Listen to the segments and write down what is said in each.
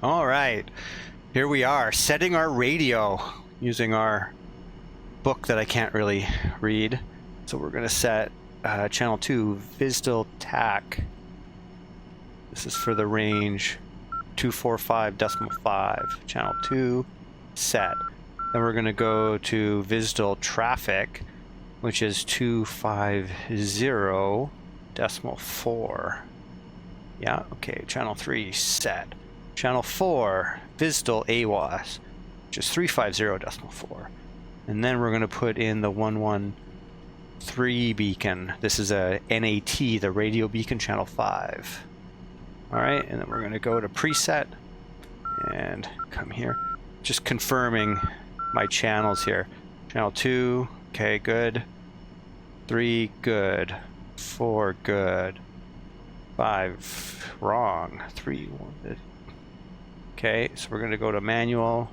All right, here we are setting our radio using our book that I can't really read. So we're going to set channel 2 VISDEL TAC. This is for the range 245.5. Channel 2 set. Then we're going to go to VISDEL traffic, which is 250.4. Yeah, okay, channel 3 set. Channel 4, VISDEL AWOS, which is 350.4. And then we're going to put in the 113 beacon. This is a NAT, the radio beacon, channel 5. All right, and then we're going to go to preset and come here. Just confirming my channels here. Channel 2, okay, good. 3, good. 4, good. 5, wrong. 3, 1. Okay, so we're going to go to manual.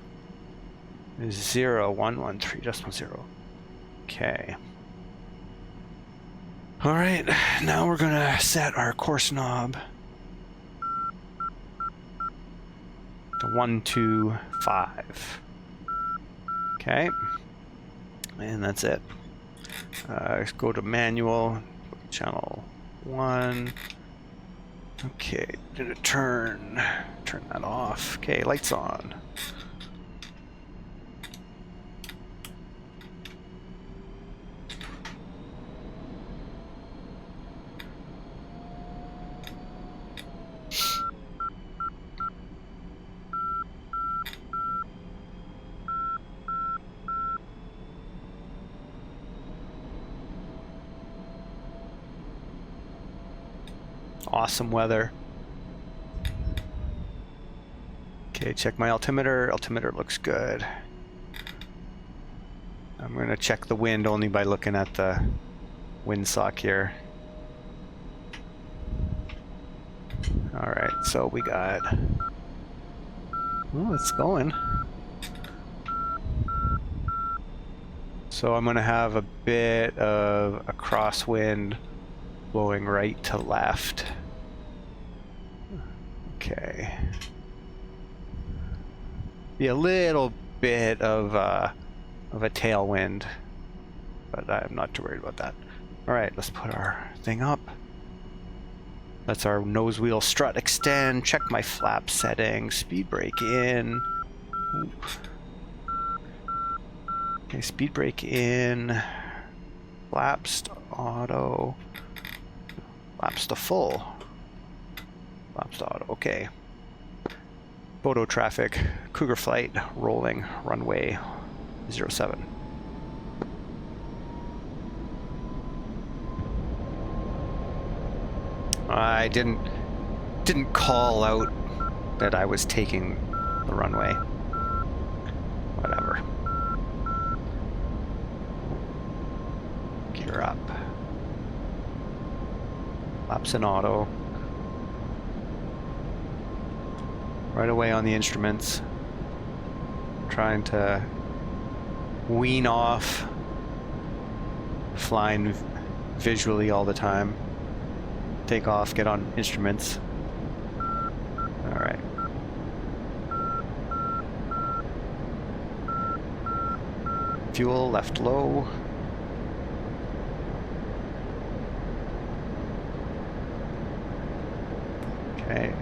0113.0. Okay. All right, now we're going to set our course knob to 125. Okay, and that's it. Let's go to manual, channel 1. Okay, gonna turn that off. Okay, lights on. Awesome weather. Okay, check my altimeter. Altimeter looks good. I'm going to check the wind only by looking at the windsock here. All right, so we got... Oh, it's going. So I'm going to have a bit of a crosswind blowing right to left. Okay. Be a little bit of a tailwind, but I'm not too worried about that. All right, let's put our thing up. That's our nose wheel strut extend. Check my flap settings. Speed brake in. Oop. Okay, speed brake in. Flaps to auto. Flaps to full. Flaps to auto. Okay. Bodo traffic. Cougar flight. Rolling. Runway 07. I didn't call out that I was taking the runway. Whatever. Gear up. Flaps in auto. Right away on the instruments. Trying to wean off flying visually all the time. Take off, get on instruments. All right. Fuel left low. Okay.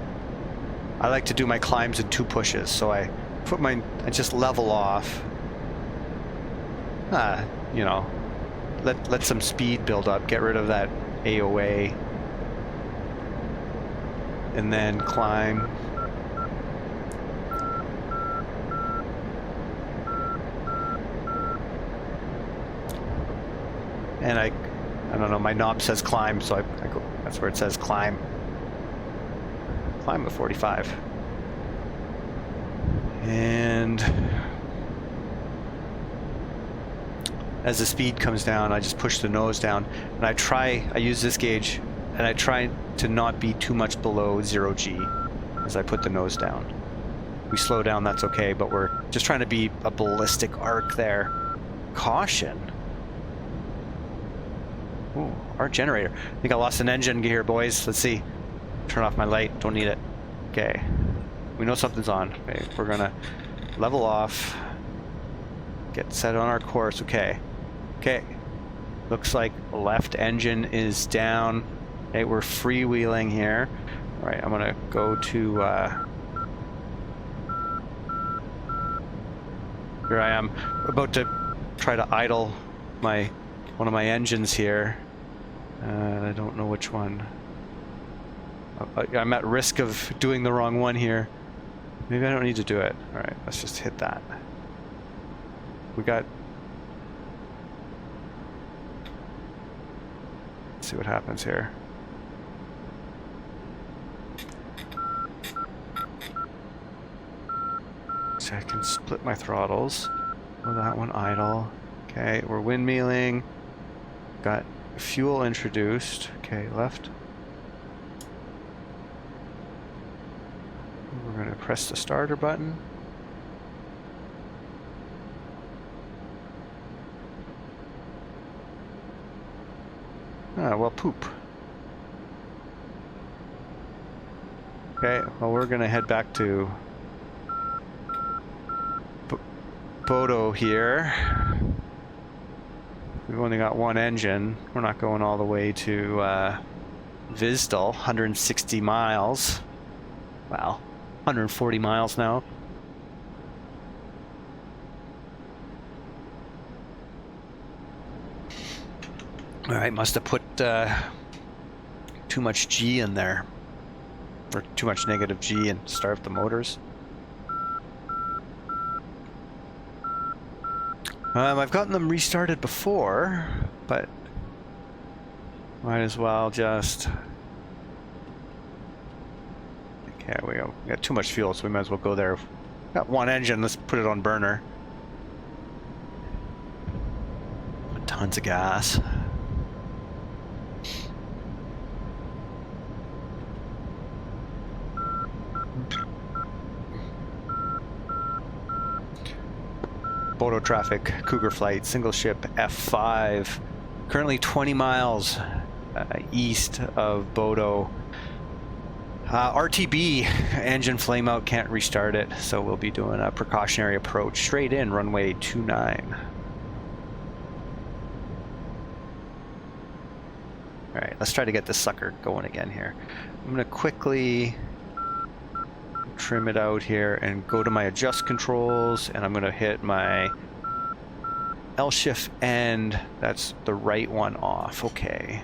I like to do my climbs in 2 pushes, so I just level off. You know, let some speed build up, get rid of that AOA, and then climb. And I don't know, my knob says climb, so I go, that's where it says climb. Climb at 45. And as the speed comes down, I just push the nose down, and I use this gauge, and I try to not be too much below 0G as I put the nose down. We slow down, that's okay, but we're just trying to be a ballistic arc there. Caution. Ooh, our generator. I think I lost an engine here, boys. Let's see. Turn off my light. Don't need it. Okay. we know something's on. Okay, we're gonna level off, get set on our course. Okay, okay. Looks like left engine is down. Okay, we're freewheeling here. All right, I'm gonna go to. Here I am, about to try to idle one of my engines here. I don't know which one. I'm at risk of doing the wrong one here. Maybe I don't need to do it. All right, let's just hit that. We got. Let's see what happens here. So I can split my throttles. Oh, that one idle. Okay, we're windmilling. Got fuel introduced. Okay, left. We're going to press the starter button. Ah, well, poop. Okay, well, we're going to head back to Bodo here. We've only got one engine. We're not going all the way to VISDEL, 160 miles. Wow, 140 miles now. All right, must have put too much G in there, or too much negative G, and starved the motors. I've gotten them restarted before, but might as well just. Okay, we got too much fuel, so we might as well go there. Got one engine, let's put it on burner. Tons of gas. Bodo traffic, Cougar flight, single ship F5, currently 20 miles east of Bodo. RTB, engine flame out, can't restart it, so we'll be doing a precautionary approach straight in, runway 29. All right, let's try to get this sucker going again here. I'm gonna quickly trim it out here and go to my adjust controls, and I'm going to hit my L shift end. That's the right one off. Okay,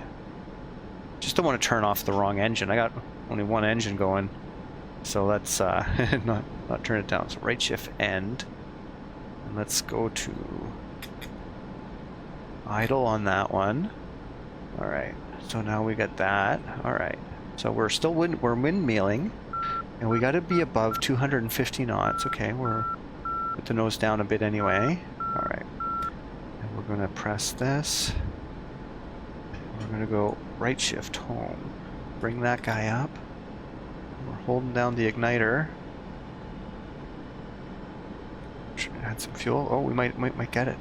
just don't want to turn off the wrong engine. I got only one engine going, so let's not turn it down. So right shift end, and let's go to idle on that one. All right, so now we got that. All right, so we're still we're windmilling. And we got to be above 250 knots. Okay, we're put the nose down a bit anyway. All right, and we're going to press this. We're going to go right shift home. Bring that guy up. We're holding down the igniter. Should add some fuel. Oh, we might get it.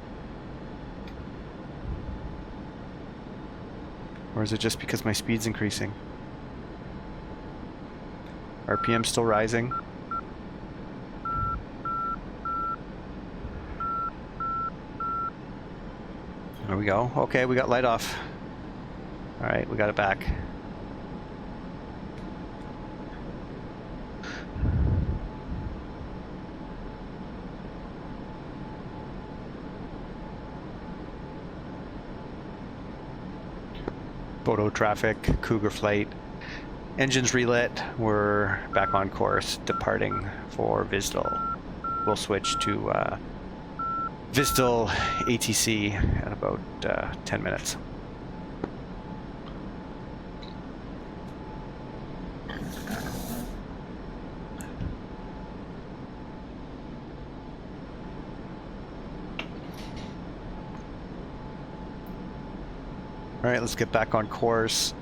Or is it just because my speed's increasing? RPM still rising. There we go. Okay, we got light off. All right, we got it back. Bodo traffic, Cougar flight. Engines relit, we're back on course, departing for VISDEL. We'll switch to VISDEL ATC in about 10 minutes. All right, let's get back on course.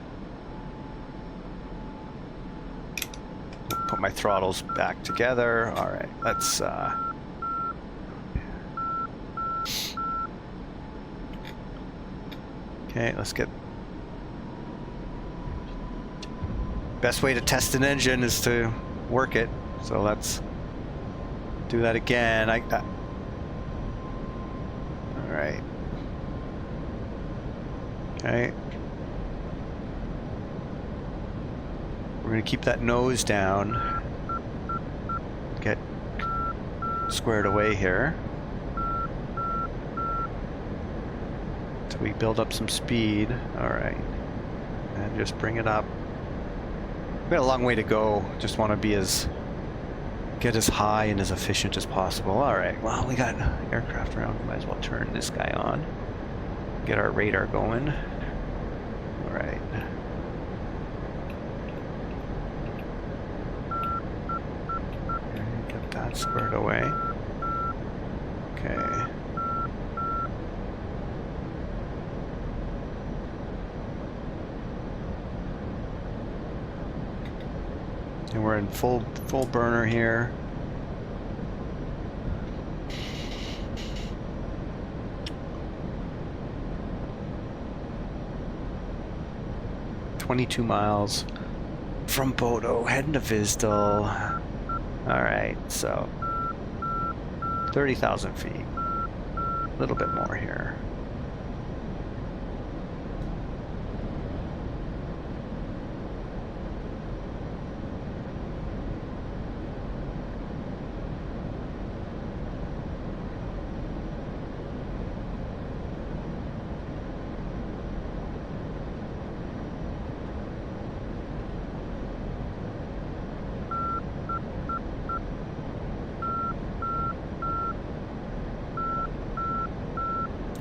Put my throttles back together. All right, let's okay, let's get. Best way to test an engine is to work it. So let's do that again. All right. Okay. We're going to keep that nose down. Get squared away here. So we build up some speed. All right. And just bring it up. We've got a long way to go. Just want to get as high and as efficient as possible. All right. Well, we got aircraft around. Might as well turn this guy on. Get our radar going. All right. Get that squared away. Okay. And we're in full burner here. "22 miles from Bodo, heading to VISDEL." All right, so 30,000 feet. A little bit more here.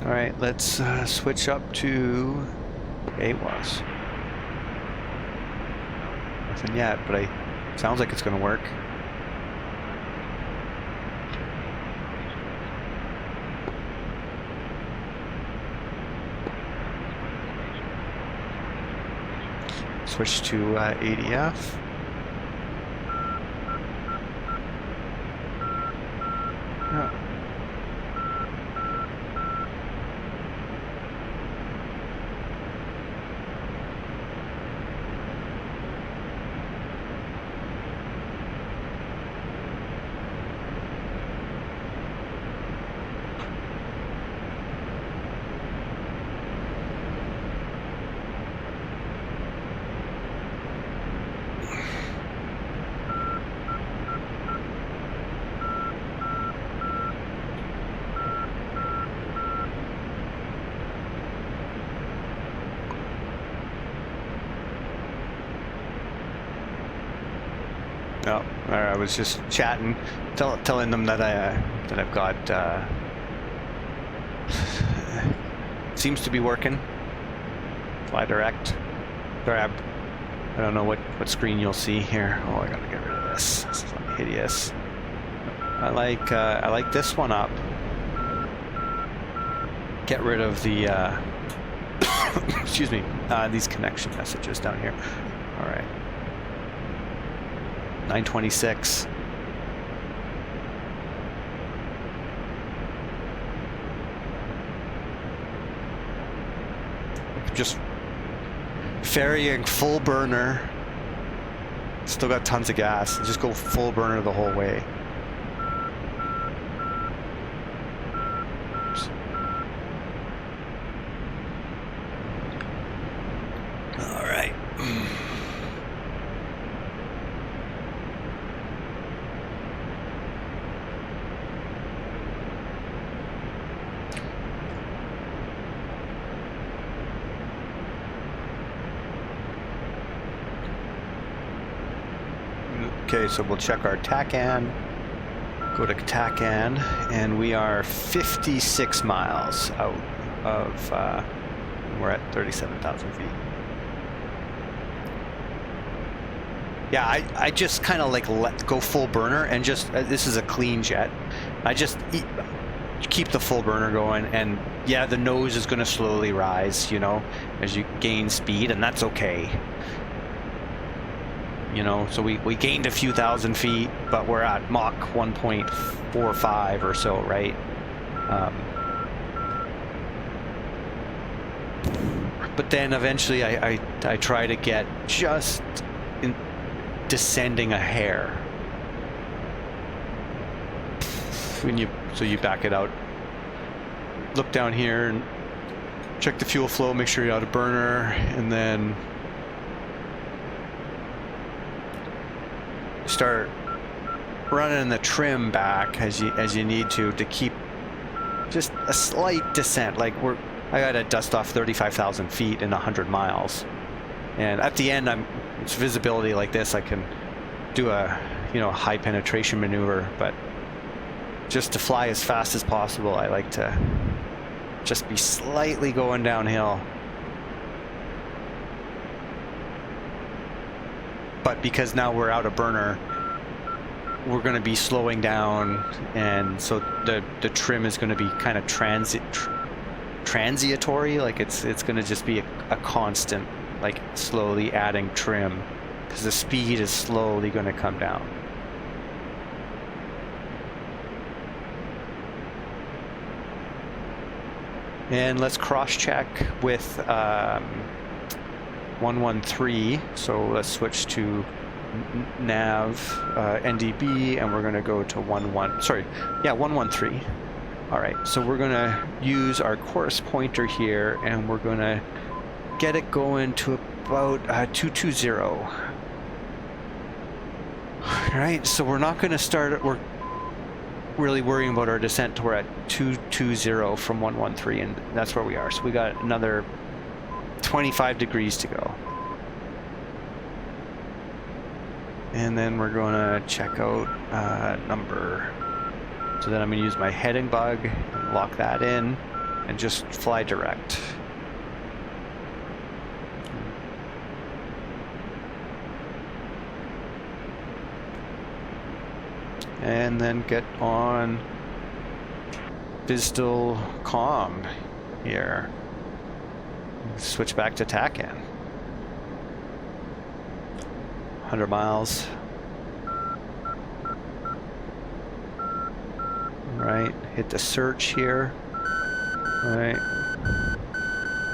All right, let's switch up to AWOS. Nothing yet, but it sounds like it's going to work. Switch to ADF. Oh. No, I was just chatting, telling them that I've got seems to be working. Fly direct. Grab. I don't know what screen you'll see here. Oh, I gotta get rid of this. This is hideous. I like this one up. Get rid of the excuse me, these connection messages down here. All right. 926. Just ferrying full burner. Still got tons of gas. Just go full burner the whole way. Oops. All right. Okay, so we'll check our TACAN, go to TACAN, and we are 56 miles out of, we're at 37,000 feet. Yeah, I just kind of like let go full burner and just, this is a clean jet. I just keep the full burner going, and yeah, the nose is going to slowly rise, you know, as you gain speed, and that's okay. You know, so we gained a few thousand feet, but we're at Mach 1.45 or so, right? But then eventually I try to get just descending a hair, when you back it out. Look down here and check the fuel flow, make sure you're out of burner, and then start running the trim back as you need to keep just a slight descent. Like I gotta dust off 35,000 feet in 100 miles, and at the end it's visibility like this. I can do a high penetration maneuver, but just to fly as fast as possible, I like to just be slightly going downhill. But because now we're out of burner, we're going to be slowing down, and so the trim is going to be kind of transitory. Like it's going to just be a constant, like slowly adding trim, because the speed is slowly going to come down. And let's cross-check with 113. So let's switch to nav NDB, and we're going to go to 113. All right, so we're going to use our course pointer here, and we're going to get it going to about 220. All right, so we're not going to start. We're really worrying about our descent till we're at 220 from 113, and that's where we are. So we got another 25 degrees to go. And then we're going to check out number. So then I'm going to use my heading bug and lock that in and just fly direct. And then get on VISDEL comm here. Switch back to TACAN. 100 miles. Right, hit the search here. Right.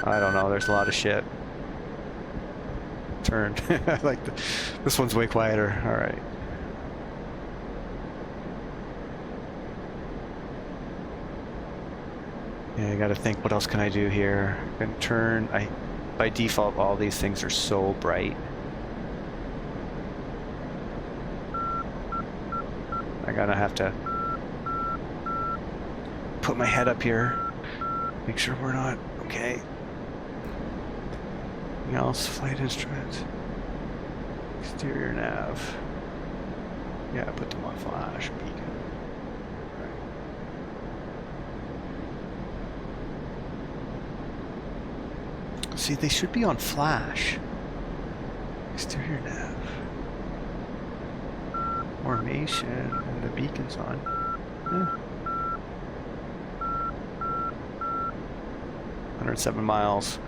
I don't know, there's a lot of shit. Turn. I like this one's way quieter. All right. Yeah, I gotta think, what else can I do here? I can turn. By default, all these things are so bright. I gotta have to put my head up here, make sure we're not okay. Anything else? Flight instruments, exterior nav. Yeah, put them on flash beacon. See, they should be on flash. Exterior nav. Formation, and the beacon's on. Yeah. 107 miles.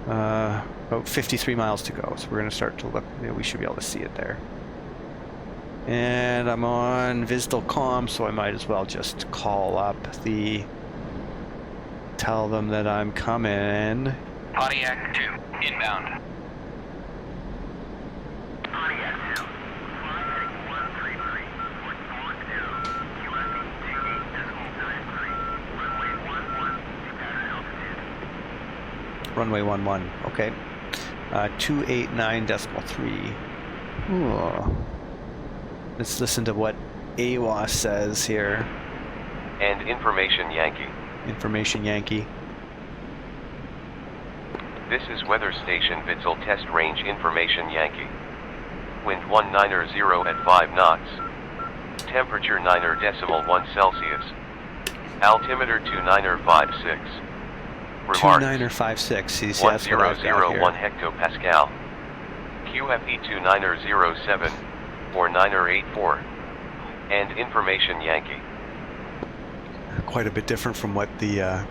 About 53 miles to go. So we're going to start to look. Yeah, we should be able to see it there. And I'm on VISDEL comm, so I might as well just call up tell them that I'm coming. Pontiac 2, inbound. Pontiac 2, flying 133, report to QFE 28.93, runway 11, pattern altitude. Runway 11, okay. 289.3. Ooh. Let's listen to what AWAS says here. And information Yankee. Information Yankee. This is weather station Vidsel test range information Yankee. Wind 190 at 5 knots. Temperature 9.1 Celsius. Altimeter 2956. Remarks. 2956. See, that's what I've got here. 1001 hectopascal. QFE 2907 or 984. And information Yankee. Quite a bit different from what the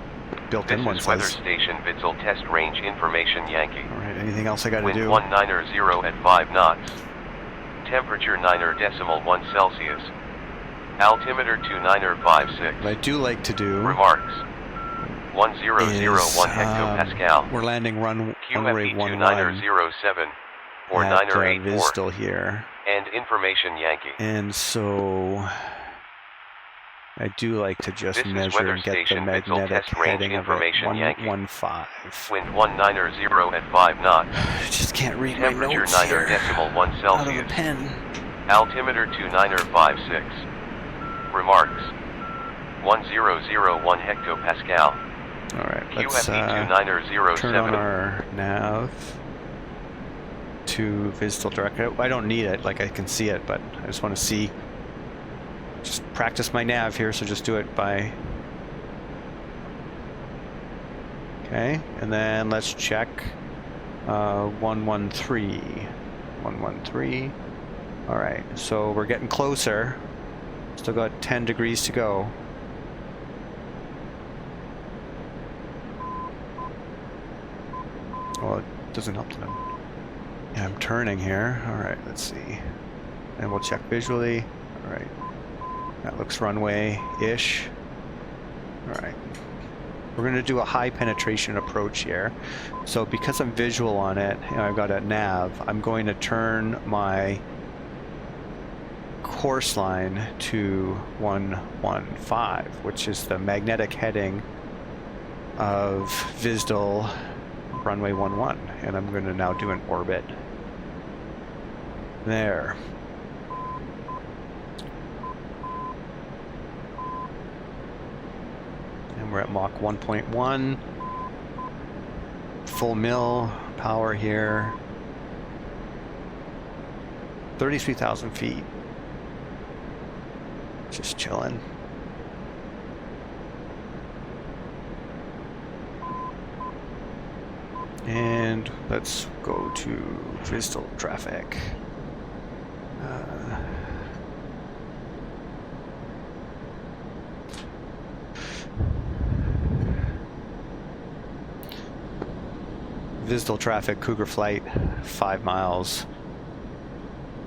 built-in one says. says. Weather station Vidsel test range information Yankee. All right, anything else I got to do? Wind 190 at 5 knots. Temperature 9.1 Celsius. Altimeter 2956. What I do like to do. Remarks. 1001 hectopascal. We're landing runway 11 2907 or at 984. VISDEL here. And information Yankee. And so I do like to just This is measure weather and get the station Vidsel magnetic test range heading of it. information Yankee. 115. Wind 190 at 5 knots. I just can't read my Temperature notes 9 here. decimal 1 Out of Celsius. a pen. Altimeter 2956. Remarks. 1001 hectopascal. Alright, let's QFE 2907. turn on our nav to Vidsel direct. I don't need it, like I can see it, but I just want to see. Just practice my nav here, so just do it by. Okay, and then let's check 113. 113. Alright, so we're getting closer. Still got 10 degrees to go. Well, it doesn't help that yeah, I'm turning here. Alright, let's see. And we'll check visually. Alright. That looks runway-ish. Alright. We're going to do a high penetration approach here. So because I'm visual on it, and I've got a nav, I'm going to turn my course line to 115, which is the magnetic heading of Vidsel runway 11, and I'm going to now do an orbit there. And we're at Mach 1.1, full mill power here, 33,000 feet, just chilling. And let's go to Vidsel traffic. Vidsel traffic, Cougar flight, 5 miles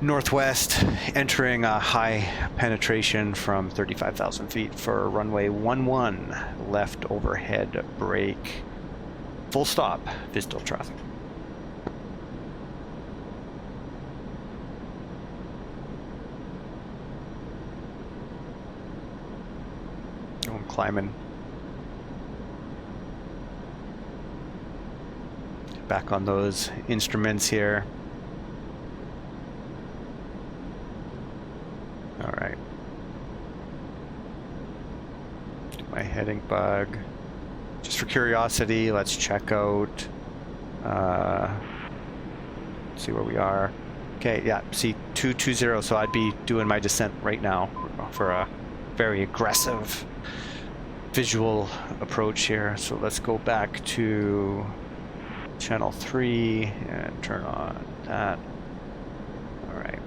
northwest, entering a high penetration from 35,000 feet for runway 11, left overhead brake. Full stop, Vidsel traffic. Oh, I'm climbing. Back on those instruments here. All right. My heading bug. Just for curiosity, let's check out, see where we are. Okay, yeah, see 220, so I'd be doing my descent right now for a very aggressive visual approach here. So let's go back to channel 3 and turn on that. All right.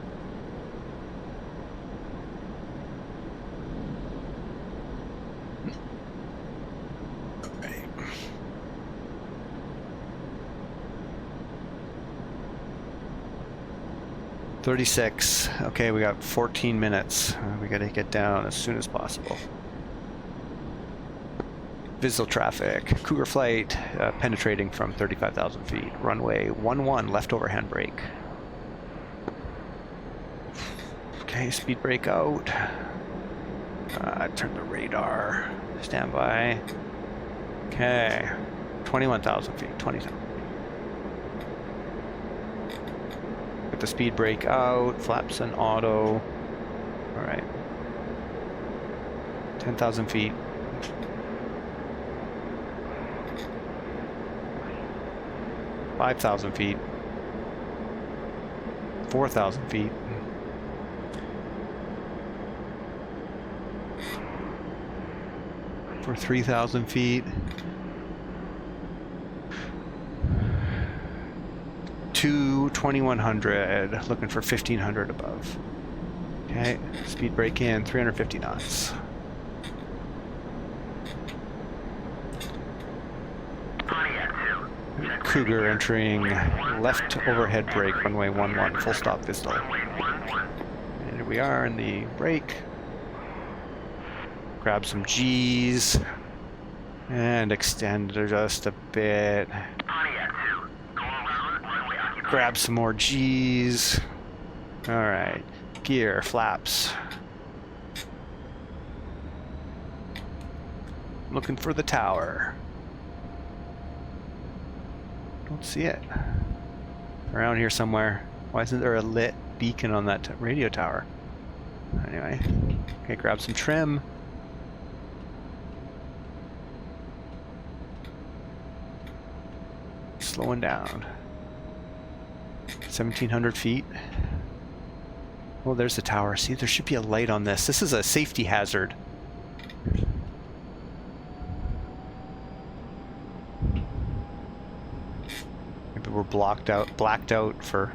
Okay. $36. Okay, we got 14 minutes. We gotta get down as soon as possible. Vidsel traffic, Cougar flight, penetrating from 35,000 feet. Runway 11, left overhand brake. Okay, speed brake out. Turn the radar. Stand by. Okay, 21,000 feet, 20,000 feet. Put the speed brake out, flaps and auto. All right. 10,000 feet. 5,000 feet, 4,000 feet, for 3,000 feet, 2,100, looking for 1,500 above. Okay, speed brake in, 350 knots. Cougar entering left overhead brake, runway 11, full stop Vidsel. And here we are in the brake. Grab some G's and extend just a bit. Grab some more G's. All right, gear, flaps. Looking for the tower. Don't see it. Around here somewhere. Why isn't there a lit beacon on that radio tower? Anyway. Okay, grab some trim. Slowing down. 1,700 feet. Oh, there's the tower. See, there should be a light on this. This is a safety hazard. Maybe we're blacked out for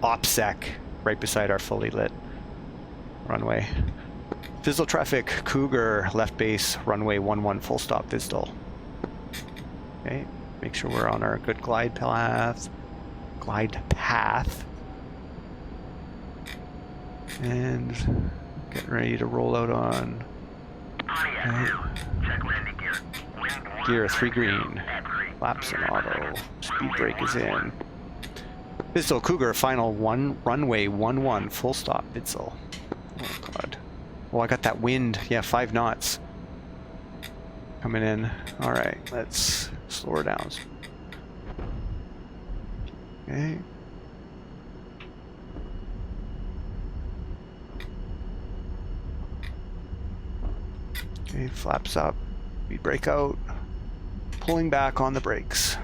OPSEC right beside our fully lit runway. Vidsel traffic, Cougar, left base, runway 11 full stop, Vidsel. Okay, make sure we're on our good glide path. And getting ready to roll out on Check landing gear. gear 3 green. Flaps and auto. Speed brake is in. Vidsel Cougar, final runway 11 full stop, Vidsel. Oh god. Oh, I got that wind. Yeah, 5 knots. Coming in. Alright, let's slow her down. Okay. Okay, flaps up. Speed brake out. Pulling back on the brakes.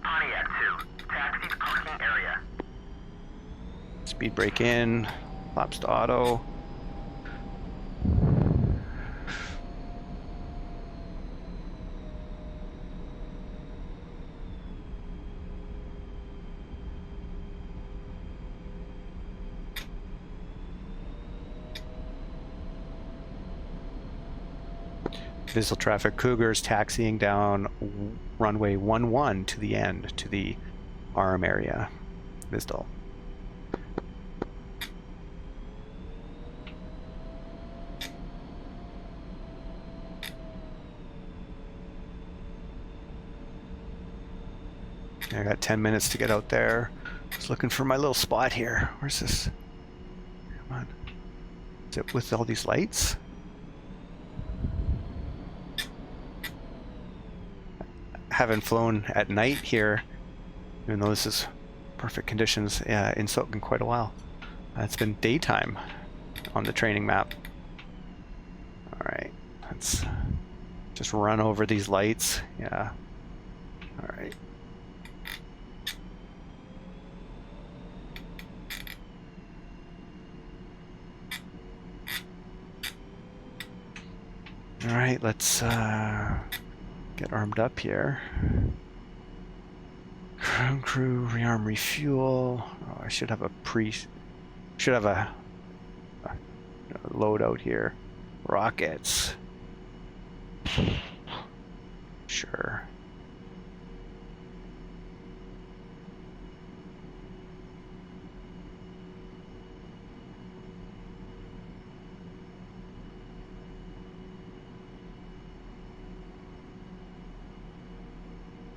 Pontiac 2, taxi to parking area. Speed brake in. Flaps to auto. Vidsel traffic, Cougars taxiing down runway 11 to the end, to the ARM area. Vidsel. I got 10 minutes to get out there. Just looking for my little spot here. Where's this? Come on. Is it with all these lights? Haven't flown at night here, even though this is perfect conditions in quite a while. It's been daytime on the training map. Alright, let's just run over these lights. Yeah. Alright. Alright, let's get armed up here. Ground crew, rearm, refuel. Oh, I should have a load out here. Rockets. Sure.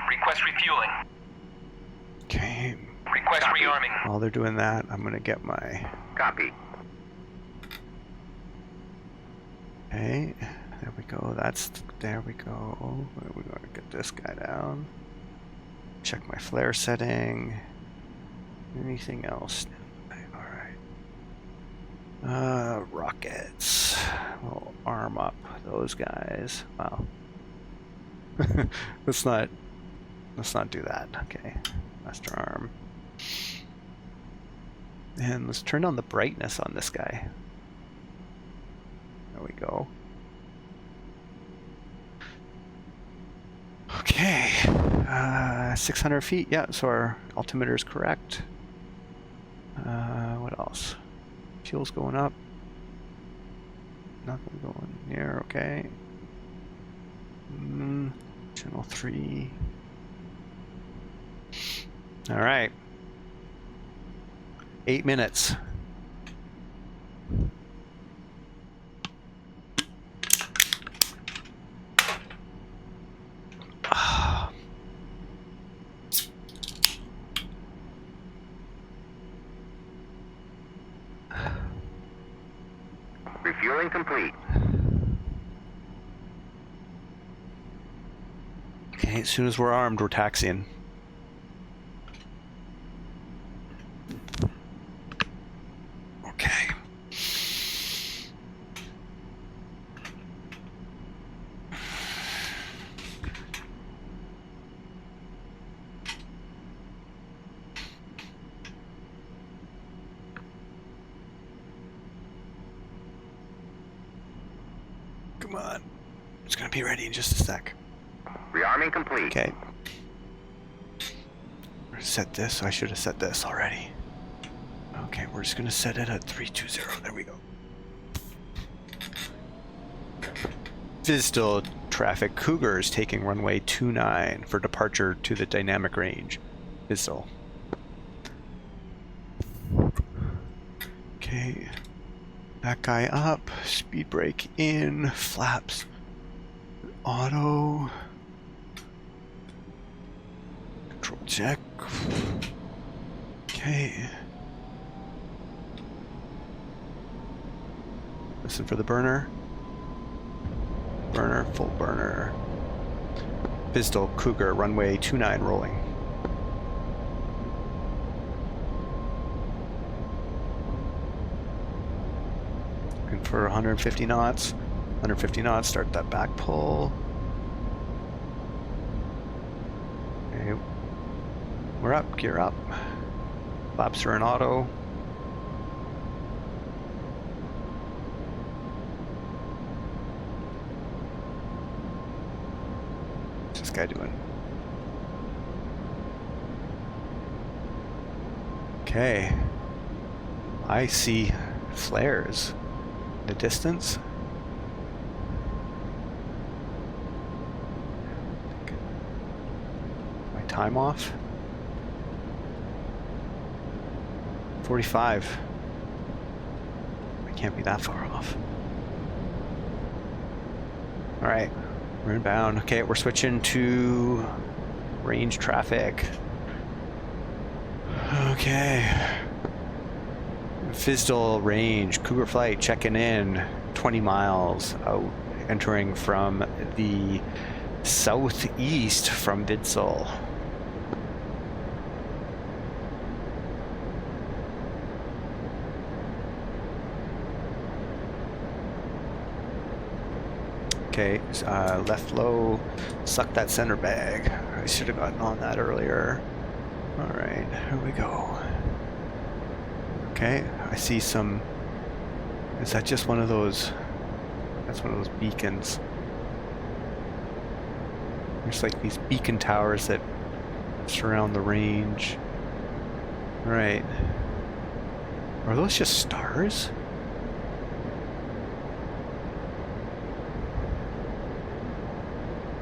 Request refueling. Okay. Request rearming. While they're doing that, I'm gonna get my. Copy. Okay. There we go. There we go. We're gonna get this guy down. Check my flare setting. Anything else? Alright. Rockets. We'll arm up those guys. Wow. Let's not do that. Okay. Master arm. And let's turn on the brightness on this guy. There we go. Okay. 600 feet. Yeah, so our altimeter is correct. What else? Fuel's going up. Nothing going here. Okay. Channel 3. All right. 8 minutes. Refueling complete. Okay, as soon as we're armed, we're taxiing. Okay. Come on. It's gonna be ready in just a sec. Rearming complete. Okay. Set this. I should have set this already. Okay, we're just gonna set it at 320. There we go. Vidsel traffic. Cougar is taking runway 29 for departure to the dynamic range. Vidsel. Okay. That guy up. Speed brake in. Flaps. Auto. Control check. Okay. Listen for the burner. Burner, full burner. Vidsel, Cougar, runway 29 rolling. Looking for 150 knots. 150 knots, start that back pull. Okay. We're up, gear up. Flaps are in auto. What's this guy doing? Okay. I see flares in the distance. My time off. 45. I can't be that far off. All right, we're inbound. Okay, we're switching to range traffic. Okay. Vidsel range, Cougar flight checking in, 20 miles out, entering from the southeast from Vidsel. Okay, left low, suck that center bag. I should have gotten on that earlier. All right, here we go. Okay, I see some. Is that just one of those? That's one of those beacons. There's like these beacon towers that surround the range. All right. Are those just stars?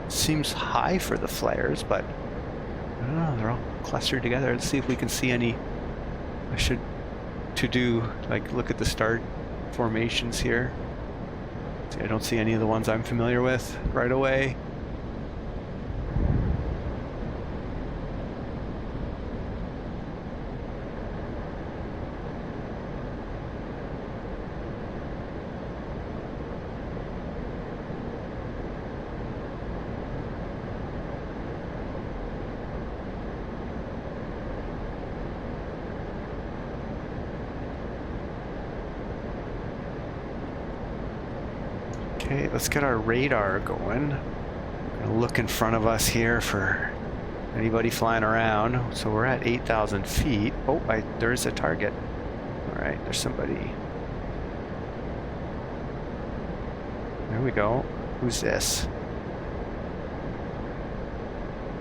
Seems high for the flares, but I don't know, they're all clustered together. Let's see if we can see any. I should look at the star formations here. See, I don't see any of the ones I'm familiar with right away. Okay, let's get our radar going. Gonna look in front of us here for anybody flying around. So we're at 8,000 feet. Oh, there's a target. All right, there's somebody. There we go. Who's this?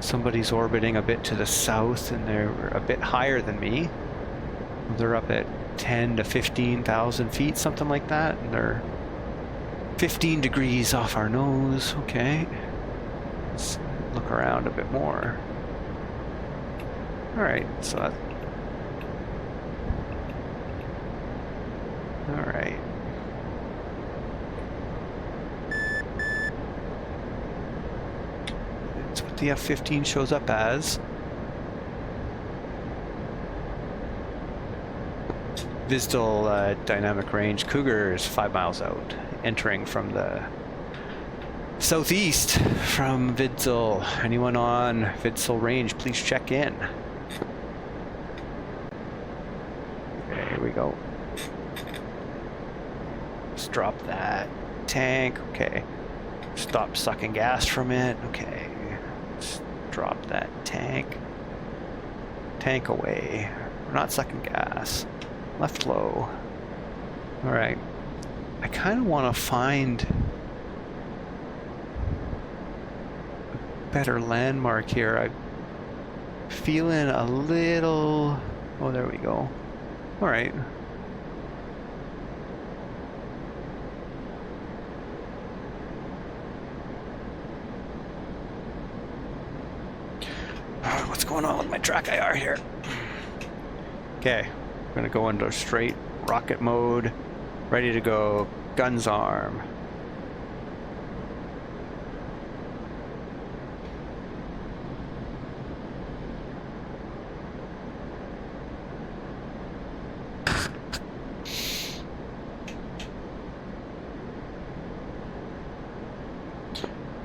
Somebody's orbiting a bit to the south, and they're a bit higher than me. They're up at 10 to 15,000 feet, something like that, and they're 15 degrees off our nose. Okay, let's look around a bit more. All right, so that, all right. That's what the F-15 shows up as. VISDEL dynamic range. Cougar is 5 miles out, entering from the southeast from Vidsel. Anyone on Vidsel range, please check in. Okay, here we go. Let's drop that tank. Okay. Stop sucking gas from it. Okay. Let's drop that tank. Tank away. We're not sucking gas. Left low. Alright. I kind of want to find a better landmark here. I'm feeling a little... Oh, there we go. Alright. What's going on with my track IR here? Okay, I'm gonna go into straight rocket mode, ready to go, guns arm.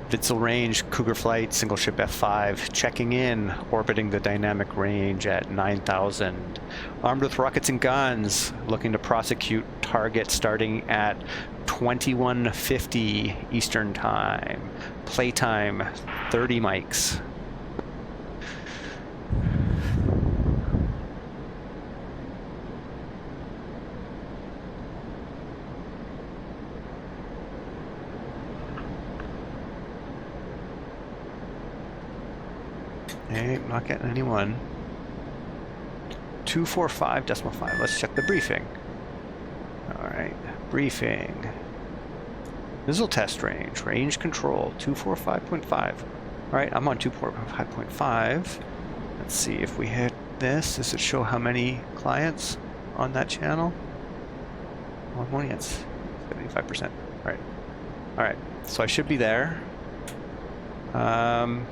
Vidsel range, Cougar flight, single ship F5, checking in, orbiting the dynamic range at 9,000. Armed with rockets and guns, looking to prosecute target starting at 21:50 Eastern Time. Playtime 30 mics. Hey, not getting anyone. 245.5. Let's check the briefing. Alright, briefing. Missile test range. Range control. 245.5. Alright, I'm on 245.5. Let's see if we hit this. Does it show how many clients on that channel? Well, I'm only at 75%. Alright. Alright, so I should be there. I'm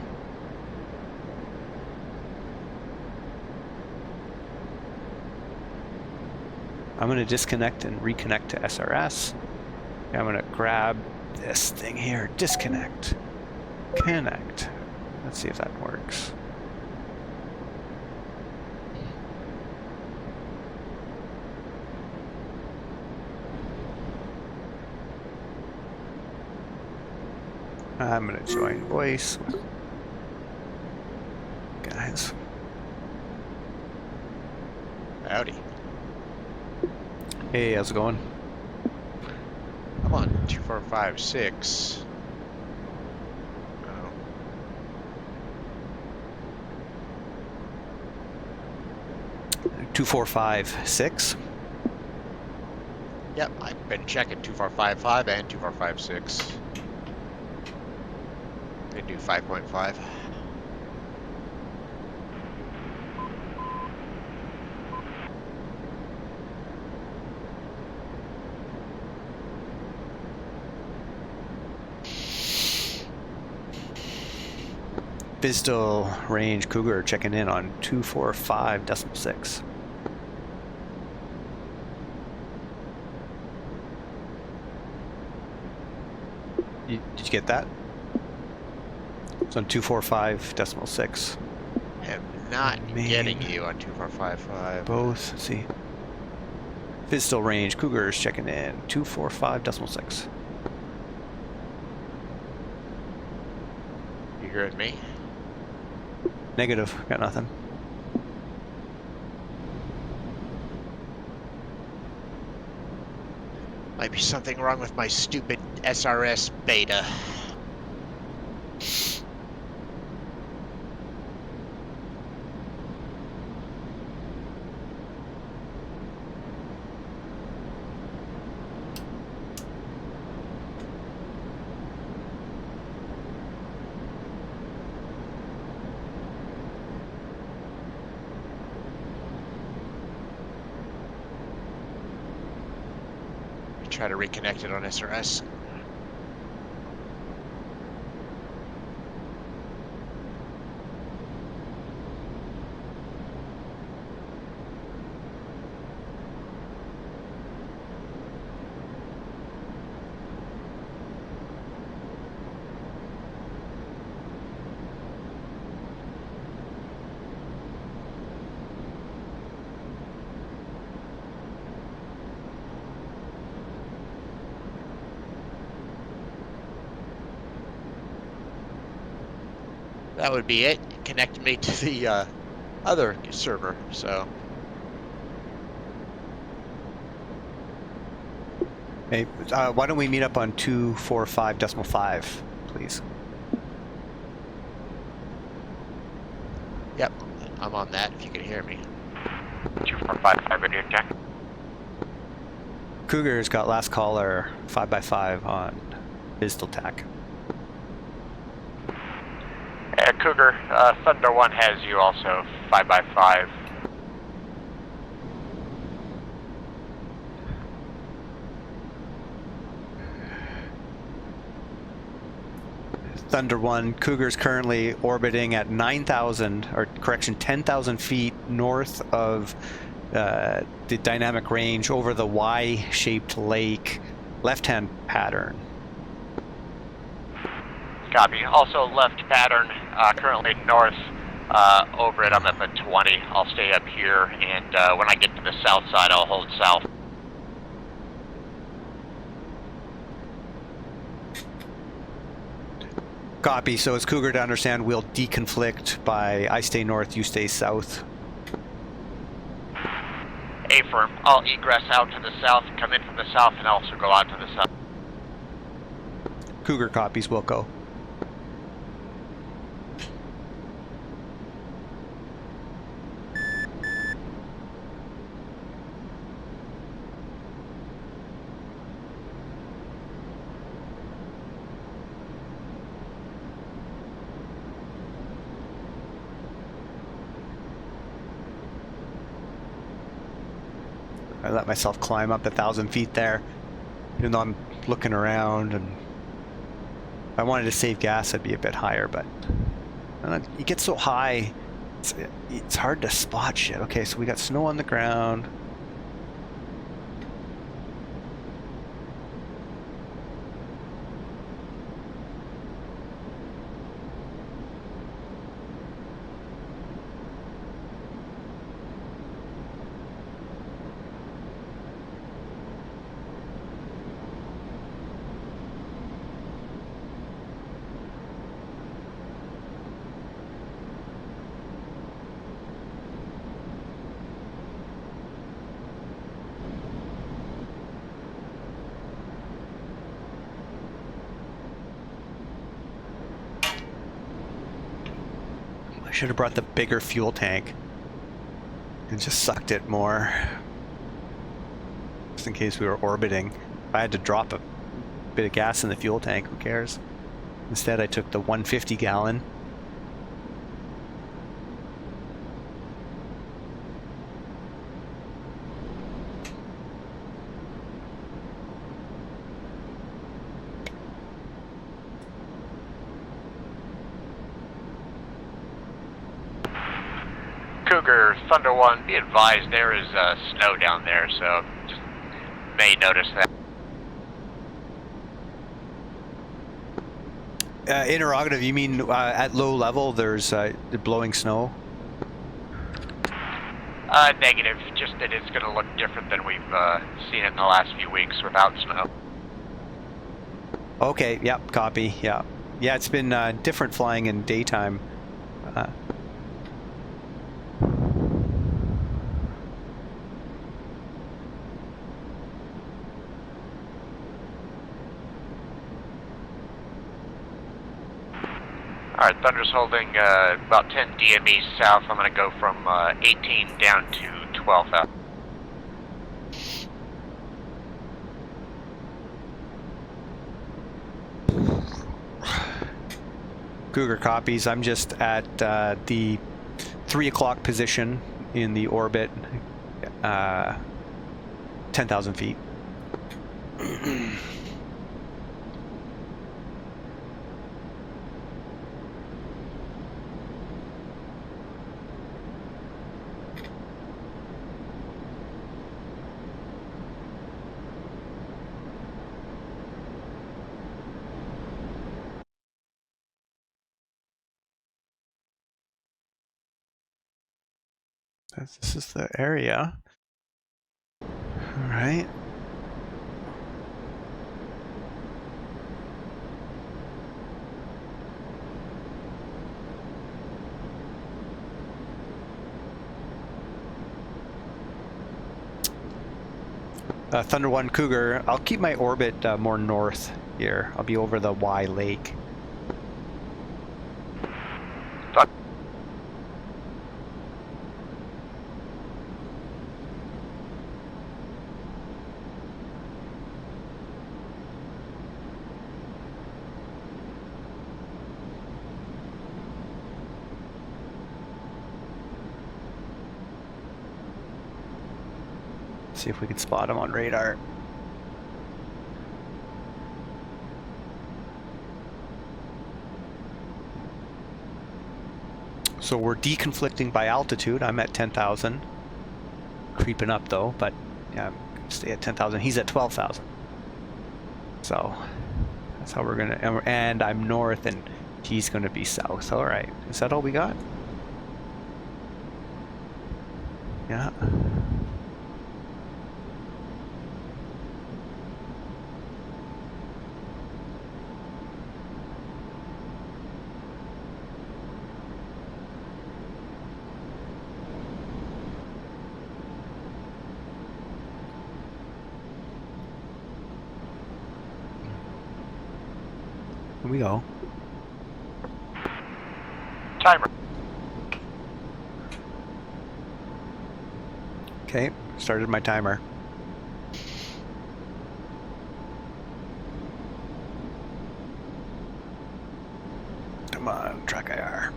going to disconnect and reconnect to SRS. I'm going to grab this thing here, disconnect, connect. Let's see if that works. I'm going to join voice. Guys. Howdy. Hey, how's it going? I'm on 2456. Oh. 2456. Yep, I've been checking 2455 and 2456. They do 5.5. VISDEL range Cougar checking in on 245.6. Did you get that? It's on 245.6. I'm not Man. getting you on 2455. Both. Let's see. VISDEL range Cougars checking in 245.6. You hearing me? Negative. Got nothing. Might be something wrong with my stupid SRS beta. Try to reconnect it on SRS. that would be it. Connect me to the other server. So Hey, why don't we meet up on 245.5, please? yep, I'm on that. If you can hear me. 2455 radio check. Cougar's got last caller 5x5 on VISDEL TAC. Cougar, Thunder 1 has you also 5x5. Thunder 1, Cougar's currently orbiting at 9,000, or correction, 10,000 feet north of the dynamic range over the Y-shaped lake, left-hand pattern. Copy. Also left pattern, currently north. Over it, I'm at the 20. I'll stay up here, and when I get to the south side, I'll hold south. Copy. So it's Cougar to understand we'll deconflict by I stay north, you stay south. A-firm. I'll egress out to the south, come in from the south, and also go out to the south. Cougar copies, Wilco. I let myself climb up 1,000 feet there, even though I'm looking around, and if I wanted to save gas, I'd be a bit higher, but you get so high, it's hard to spot shit. Okay, so we got snow on the ground. I should have brought the bigger fuel tank and just sucked it more, just in case we were orbiting. If I had to drop a bit of gas in the fuel tank, who cares? Instead, I took the 150 gallon. Cougar, Thunder 1, be advised there is snow down there, so just may notice that. Interrogative, you mean at low level there's blowing snow? Negative, just that it's going to look different than we've seen it in the last few weeks without snow. Okay, yep, copy, yeah. Yeah, it's been different flying in daytime. Alright, Thunder's holding about 10 DME south. I'm going to go from 18 down to 12 out. Cougar copies. I'm just at the 3 o'clock position in the orbit, 10,000 feet. This is the area. All right. Thunder 1 Cougar, I'll keep my orbit more north here. I'll be over the Y Lake. See if we can spot him on radar. So we're deconflicting by altitude. I'm at 10,000. Creeping up though, but yeah, I'm gonna stay at 10,000. He's at 12,000. So that's how we're gonna, and I'm north and he's gonna be south. All right, is that all we got? Yeah. Here we go. Timer. Okay, started my timer. Come on, track IR.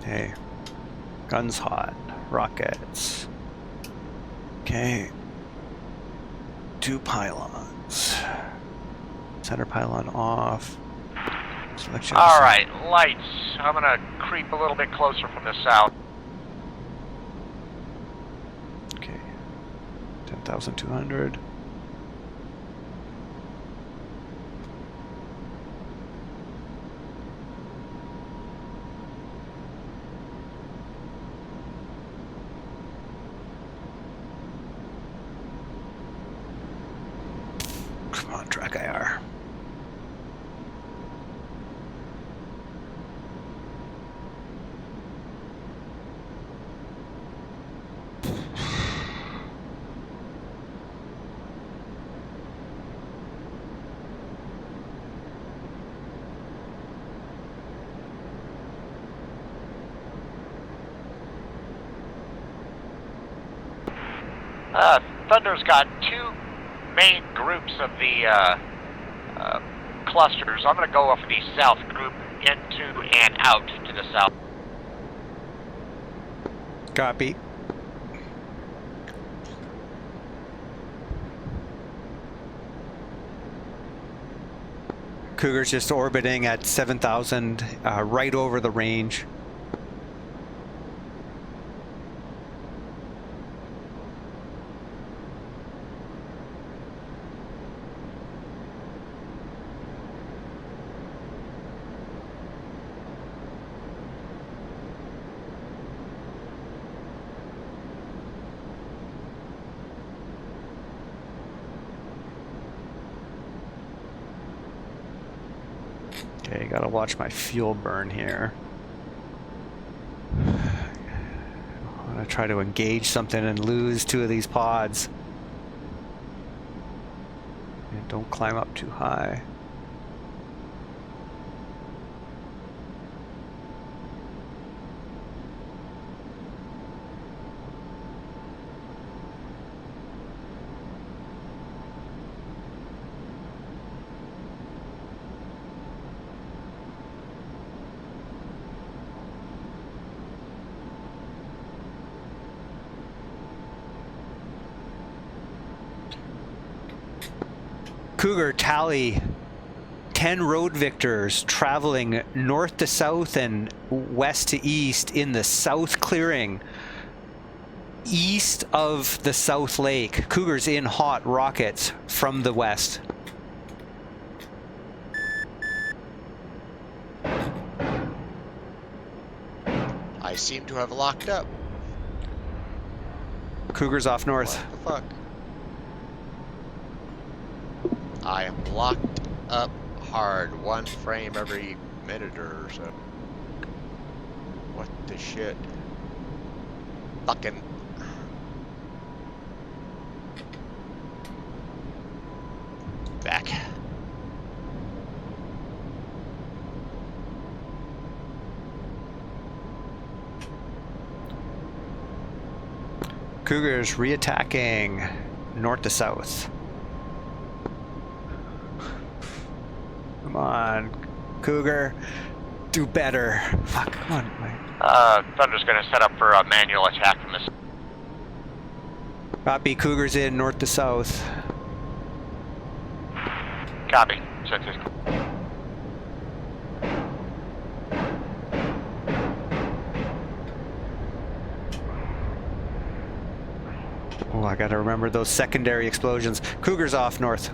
Okay. Guns hot. Rockets. Okay. 2 pylons. Center pylon off. Selection. All right, lights. I'm gonna creep a little bit closer from the south. Okay. 10,200. Come on, track IR. Thunder's got 2 main groups of the clusters. I'm going to go off of the south group into and out to the south. Copy. Cougar's just orbiting at 7,000, right over the range. Okay, gotta watch my fuel burn here. I'm gonna try to engage something and lose 2 of these pods. And don't climb up too high. Cougar, tally 10 road victors traveling north to south and west to east in the south clearing east of the South Lake. Cougar's in hot rockets from the west. I seem to have locked up. Cougar's off north. What the fuck? I am locked up hard. 1 frame every minute or so. What the shit? Fucking. Cougars reattacking north to south. Come on, Cougar. Do better. Fuck, come on. Thunder's gonna set up for a manual attack from this. Copy, Cougars in north to south. Copy. Check this. Oh, I gotta remember those secondary explosions. Cougars off north.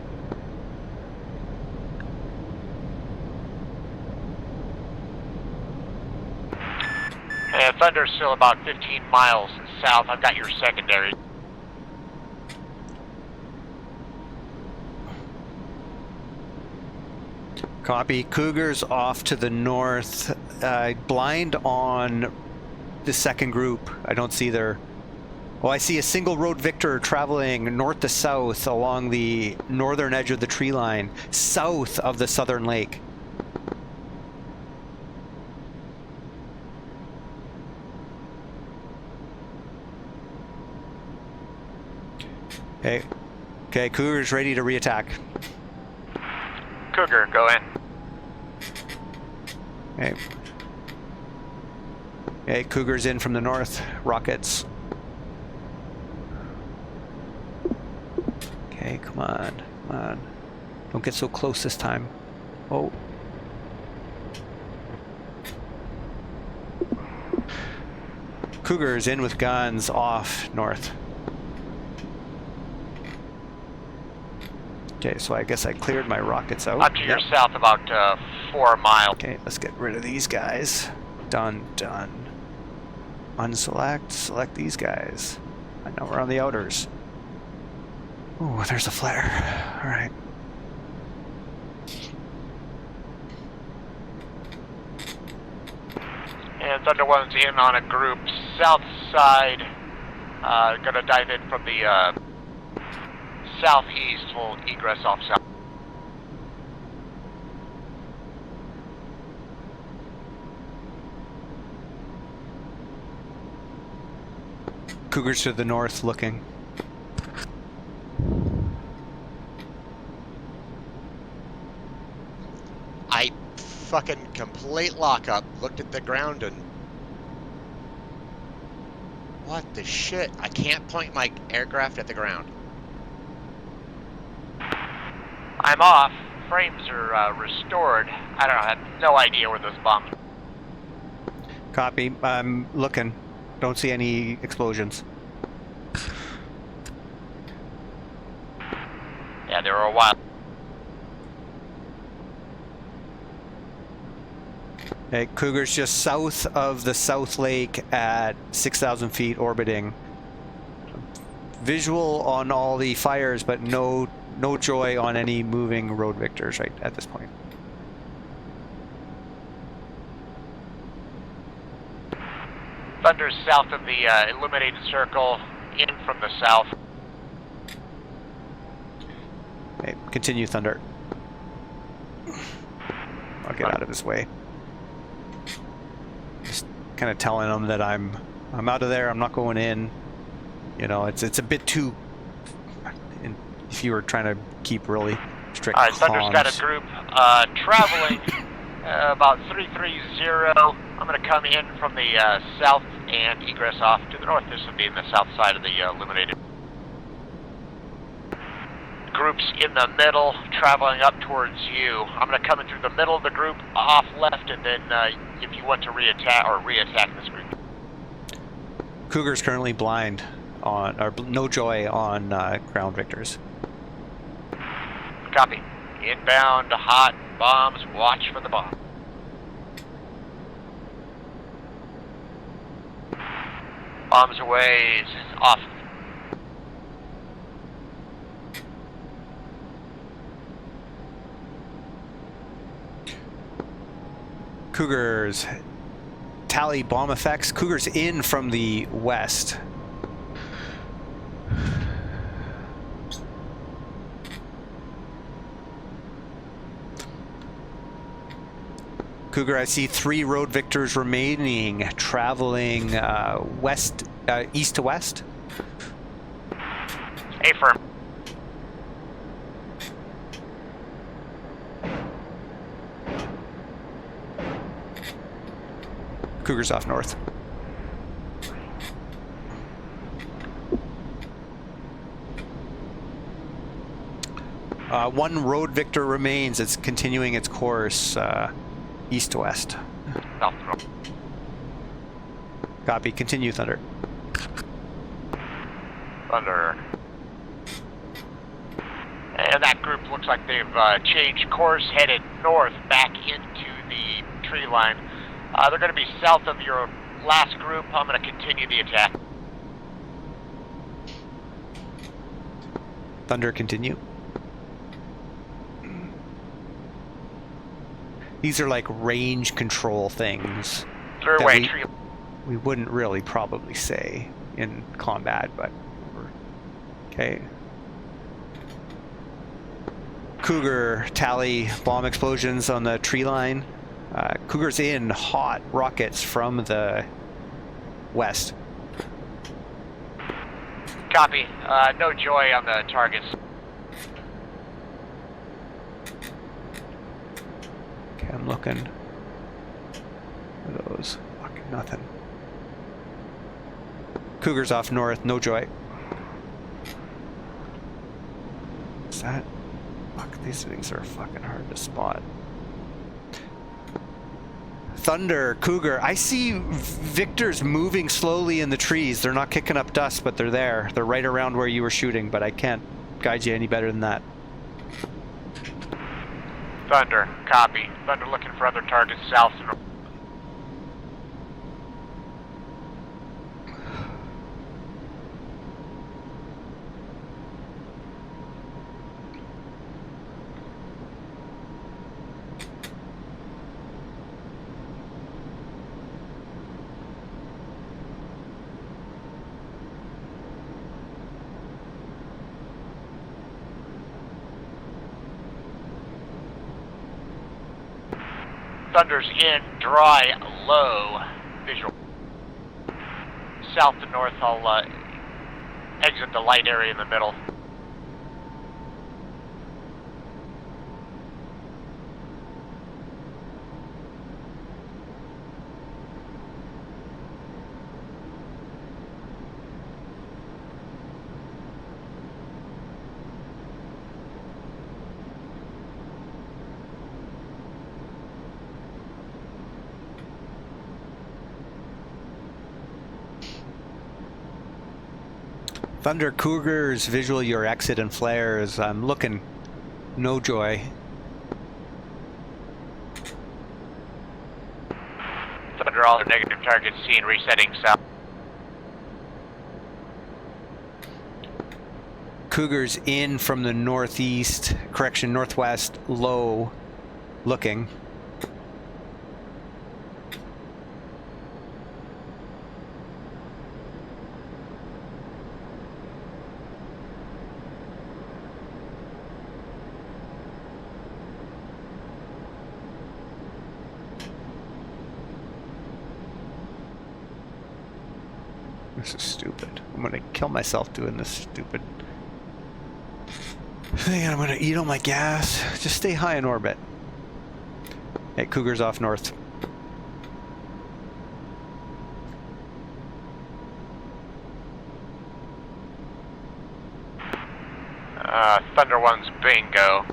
And Thunder's still about 15 miles south. I've got your secondary. Copy. Cougars off to the north. Blind on the second group. I don't see their... Oh, I see a single road Victor traveling north to south along the northern edge of the tree line, south of the southern lake. Okay. Okay, Cougar's ready to reattack. Cougar, go in. Okay. Okay, Cougar's in from the north. Rockets. Okay, come on. Come on. Don't get so close this time. Oh. Cougar's in with guns off north. Okay, so I guess I cleared my rockets out. Up to your south about 4 miles. Okay, let's get rid of these guys. Done, done. Unselect, select these guys. I know we're on the outers. Oh, there's a flare. All right. And Thunder One's in on a group south side. Gonna dive in from the southeast. We'll egress off south. Cougars to the north looking. I fucking complete lockup, looked at the ground and... What the shit? I can't point my aircraft at the ground. I'm off. Frames are restored. I don't know. I have no idea where those bombs. Copy. I'm looking. Don't see any explosions. Yeah, they were a while. Okay, Cougar's just south of the South Lake at 6,000 feet orbiting. Visual on all the fires, but no joy on any moving road victors right at this point. Thunder's south of the illuminated circle, in from the south. Okay, continue, Thunder. I'll get out of his way. Just kind of telling them that I'm out of there. I'm not going in. You know, it's a bit too. If you were trying to keep really strict. All right, comms. Thunder's got a group traveling about 330. I'm going to come in from the south and egress off to the north. This would be in the south side of the illuminated. Group's in the middle, traveling up towards you. I'm going to come in through the middle of the group, off left, and then if you want to reattack this group. Cougar's currently blind on, or no joy on ground victors. Copy. Inbound, hot bombs. Watch for the bomb. Bombs away, off. Cougars tally bomb effects. Cougars in from the west. Cougar, I see 3 road victors remaining, traveling east to west. Affirm. Cougar's off north. One road victor remains. It's continuing its course east to west. South road. Copy. Continue, Thunder. Thunder. And that group looks like they've changed course, headed north back into the tree line. They're going to be south of your last group. I'm going to continue the attack. Thunder, continue. These are like range control things. Clear that away, tree. we wouldn't really probably say in combat, but okay. Cougar, tally bomb explosions on the tree line. Cougar's in hot rockets from the west. Copy. No joy on the targets. Okay, I'm looking for those. Fucking nothing. Cougar's off north, no joy. What's that? Fuck, these things are fucking hard to spot. Thunder, Cougar. I see Victors moving slowly in the trees. They're not kicking up dust, but they're there. They're right around where you were shooting, but I can't guide you any better than that. Thunder, copy. Thunder looking for other targets south. Thunder's in, dry, low, visual. South to north, I'll exit the light area in the middle. Thunder, Cougars, visual your exit and flares. I'm looking. No joy. Thunder, all the negative targets seen, resetting south. Cougars in from the northeast, correction, northwest, low, looking. This is stupid. I'm gonna kill myself doing this stupid thing. I'm gonna eat all my gas. Just stay high in orbit. Hey, Cougar's off north. Thunder 1's bingo.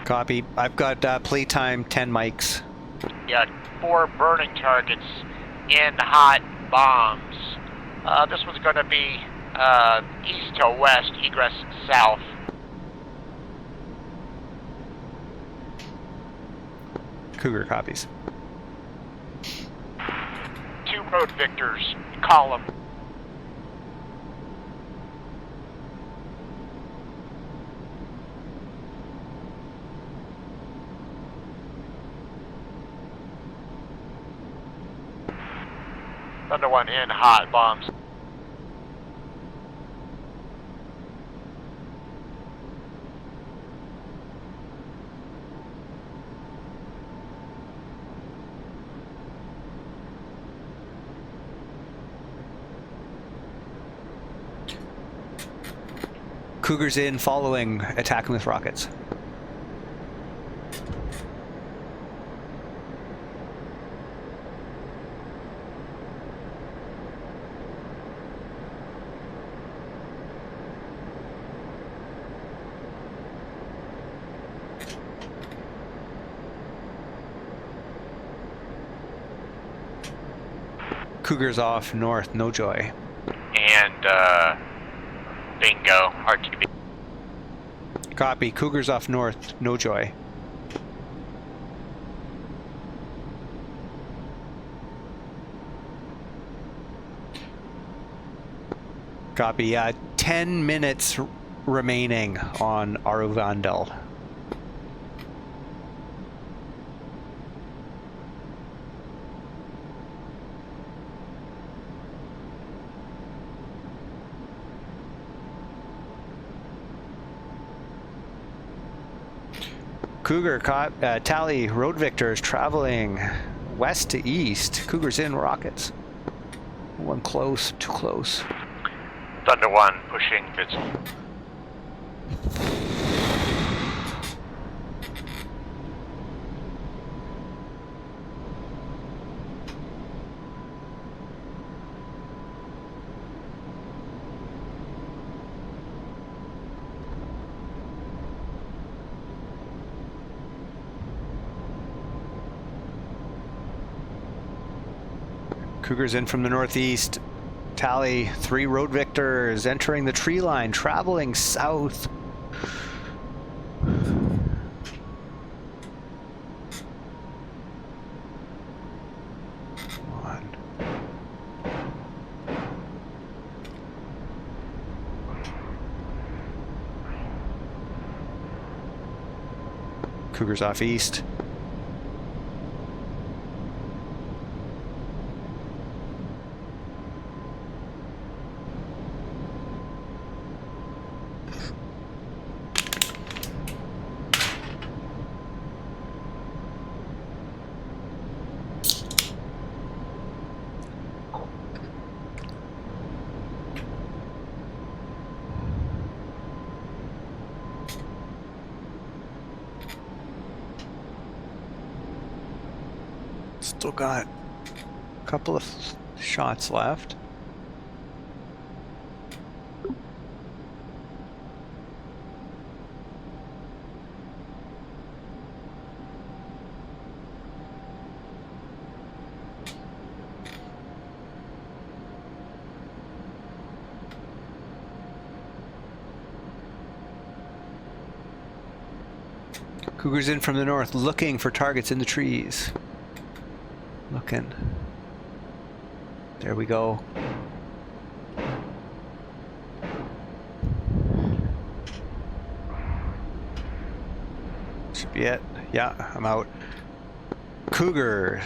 Copy. I've got playtime 10 mics. Yeah, 4 burning targets in hot bombs. This one's going to be east to west, egress south. Cougar copies. 2 road victors, column. Thunder 1 in, hot bombs. Cougars in, following, attacking with rockets. Cougars off north, no joy. And bingo, RTB. Copy. Cougars off north, no joy. Copy. 10 minutes remaining on AURVANDILL. Cougar tally road victors traveling west to east. Cougars in, rockets. One close, too close. Thunder 1 pushing Vidsel. Cougars in from the northeast. Tally 3 road victors entering the tree line, traveling south. Come on. Cougars off east. Still got a couple of shots left. Cougars in from the north, looking for targets in the trees. Looking. There we go. Should be it. Yeah, I'm out. Cougar,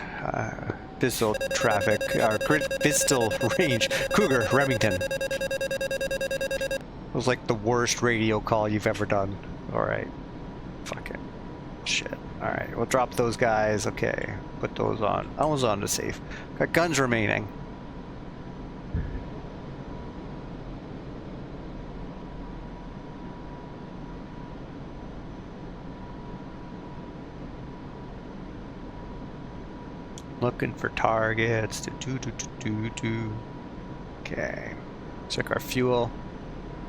Vidsel traffic, Vidsel range. Cougar, Remington. It was like the worst radio call you've ever done. Alright. Fuck it. Shit. Alright, we'll drop those guys. Okay. Put those on. I was on to safe. Got guns remaining. Looking for targets. Okay. Check our fuel.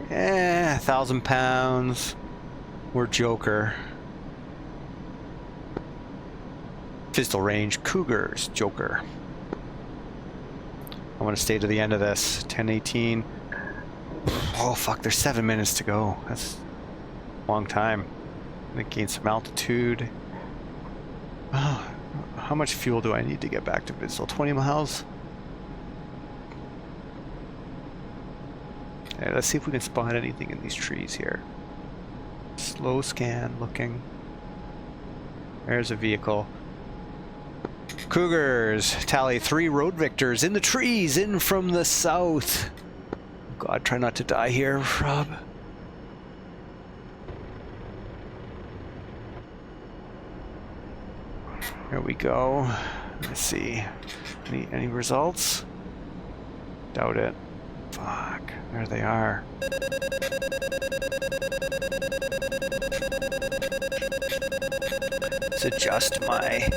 1,000 pounds. We're Joker. Vidsel range, Cougars, Joker. I want to stay to the end of this. 10:18. Oh fuck, there's 7 minutes to go. That's a long time. I'm gonna gain some altitude. Oh, how much fuel do I need to get back to Vidsel? 20 miles? Okay, let's see if we can spot anything in these trees here. Slow scan, looking. There's a vehicle. Cougars tally 3 road victors in the trees, in from the south. God, try not to die here, Rob. Here we go. Let's see. Any results? Doubt it. Fuck. fuck. There they are. Let's adjust my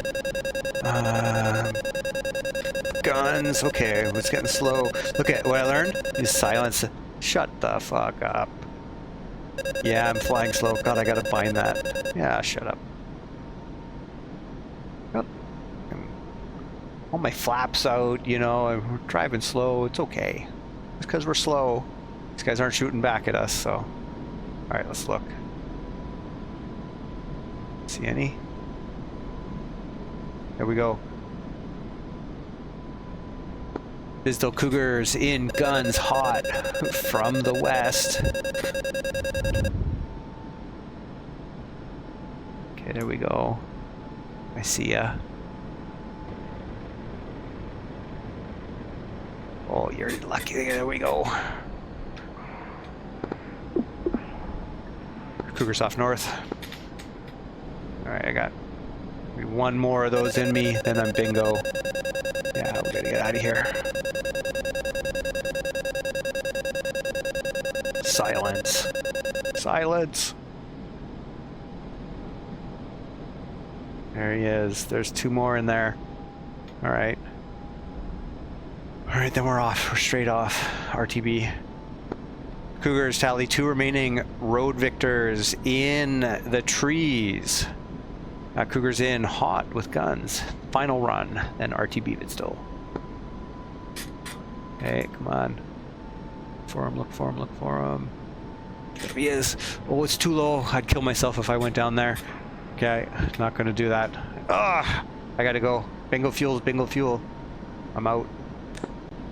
guns. Okay, it's getting slow. Look at what I learned is silence. Shut the fuck up. Yeah, I'm flying slow. God, I gotta bind that. Yeah, shut up. All my flaps out, you know, and we're driving slow. It's okay. It's because we're slow. These guys aren't shooting back at us, so. All right, let's look. See any? There we go. VISDEL Cougars in, guns hot from the west. Okay, there we go. I see ya. Oh, you're lucky. There we go. Cougars off north. Alright, I got maybe one more of those in me, then I'm bingo. Yeah, we gotta get out of here. Silence. Silence. There he is. There's two more in there. Alright. Alright, then we're off. We're straight off. RTB. Cougars tally 2 remaining road victors in the trees. Cougars in hot with guns. Final run, then RTB Vidsel. Okay, come on. For him, look for him, look for him. There he is. Oh, it's too low. I'd kill myself if I went down there. Okay, not gonna do that. Ah, I gotta go. Bingo fuels, bingo fuel. I'm out.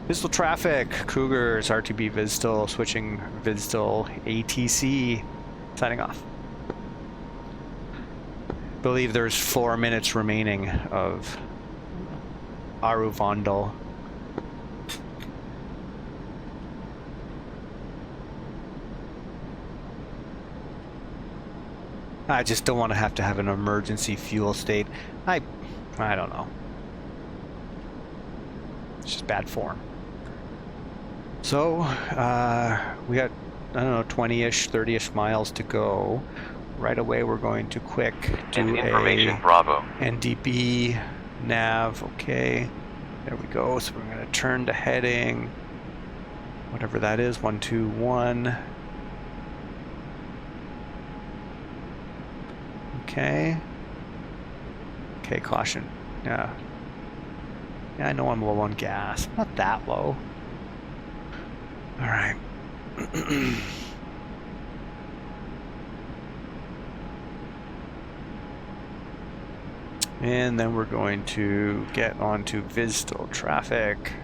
Vidsel traffic, Cougars, RTB Vidsel, switching Vidsel, ATC, signing off. Believe there's 4 minutes remaining of AURVANDILL. I just don't want to have an emergency fuel state. I don't know. It's just bad form. So, we got, I don't know, 20-ish, 30-ish miles to go. Right away, we're going to quick do information Bravo. NDB nav. Okay, there we go. So we're going to turn to heading, whatever that is, 121. Okay. Okay, caution. Yeah. Yeah, I know I'm low on gas. Not that low. All right. And then we're going to get onto Vidsel traffic.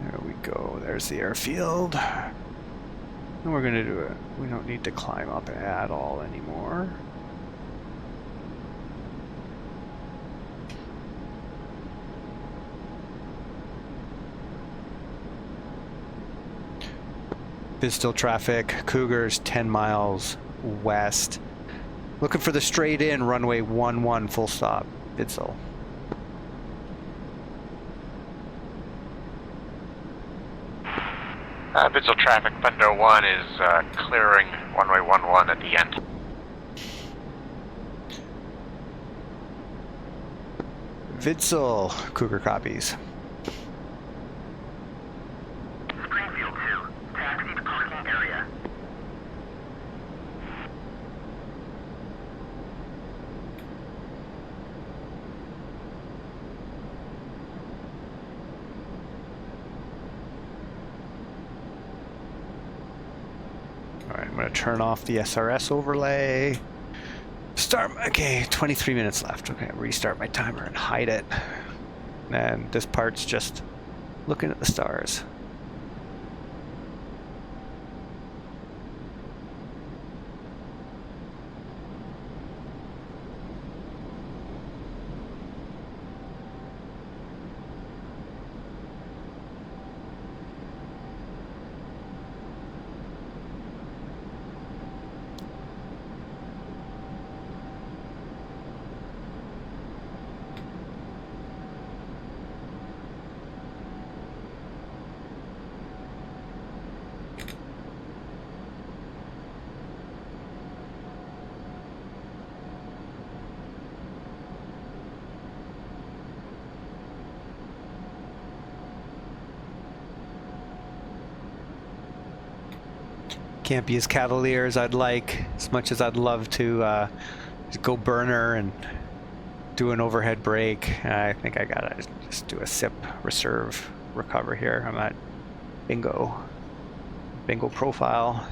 There we go. There's the airfield. And we're going to do it. We don't need to climb up at all anymore. Vidsel traffic, Cougars 10 miles west. Looking for the straight in runway 11 full stop, Vidsel. Vidsel traffic, Thunder 1 is clearing runway 11 at the end. Vidsel, Cougar copies. Springfield 2, taxi to parking area. Alright, I'm going to turn off the SRS overlay. Start, okay, 23 minutes left. Okay, restart my timer and hide it. And this part's just looking at the stars. Can't be as cavalier as I'd like, as much as I'd love to go burner and do an overhead brake. I think I gotta just do a sip, reserve, recover here. I'm at bingo profile.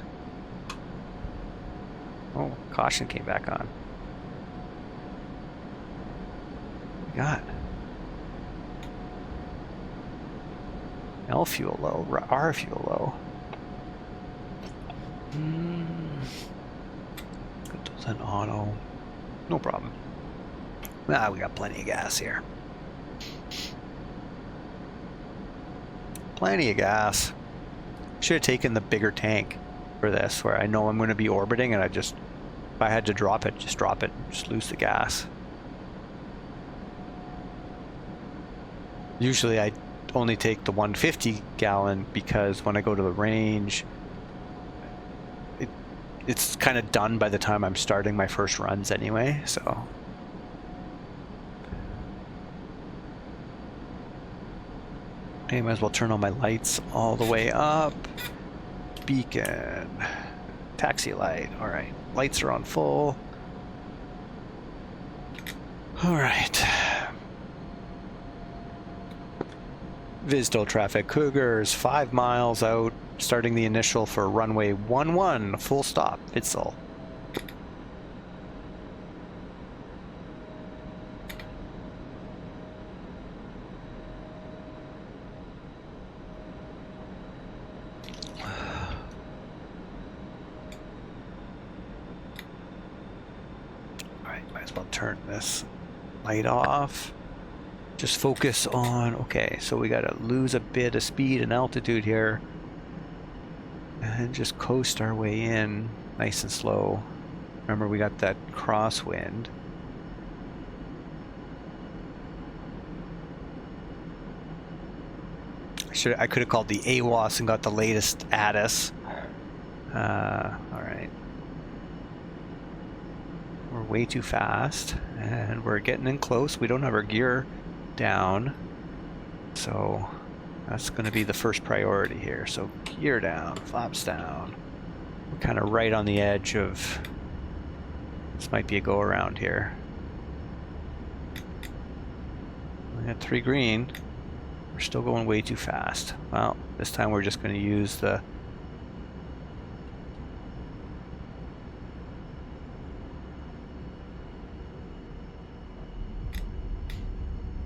Oh, caution came back on. God. L fuel low, R fuel low. Good auto. No problem. Ah, we got plenty of gas here. Plenty of gas. Should have taken the bigger tank for this, where I know I'm going to be orbiting, and I just, if I had to drop it, just drop it, just lose the gas. Usually I only take the 150 gallon because when I go to the range, it's kind of done by the time I'm starting my first runs anyway, so. Okay, might as well turn on my lights all the way up. Beacon. Taxi light. Alright. Lights are on full. Alright. VISDEL traffic. Cougars 5 miles out. Starting the initial for runway 11. Full stop. Vidsel. Might as well turn this light off. Just focus on, okay, so we gotta lose a bit of speed and altitude here. And just coast our way in nice and slow. Remember, we got that crosswind. I could have called the AWAS and got the latest ATIS. Alright. We're way too fast, and we're getting in close. We don't have our gear down, so that's going to be the first priority here. So gear down, flaps down. We're kind of right on the edge of, this might be a go around here. We got 3 green. We're still going way too fast. Well, this time we're just going to use the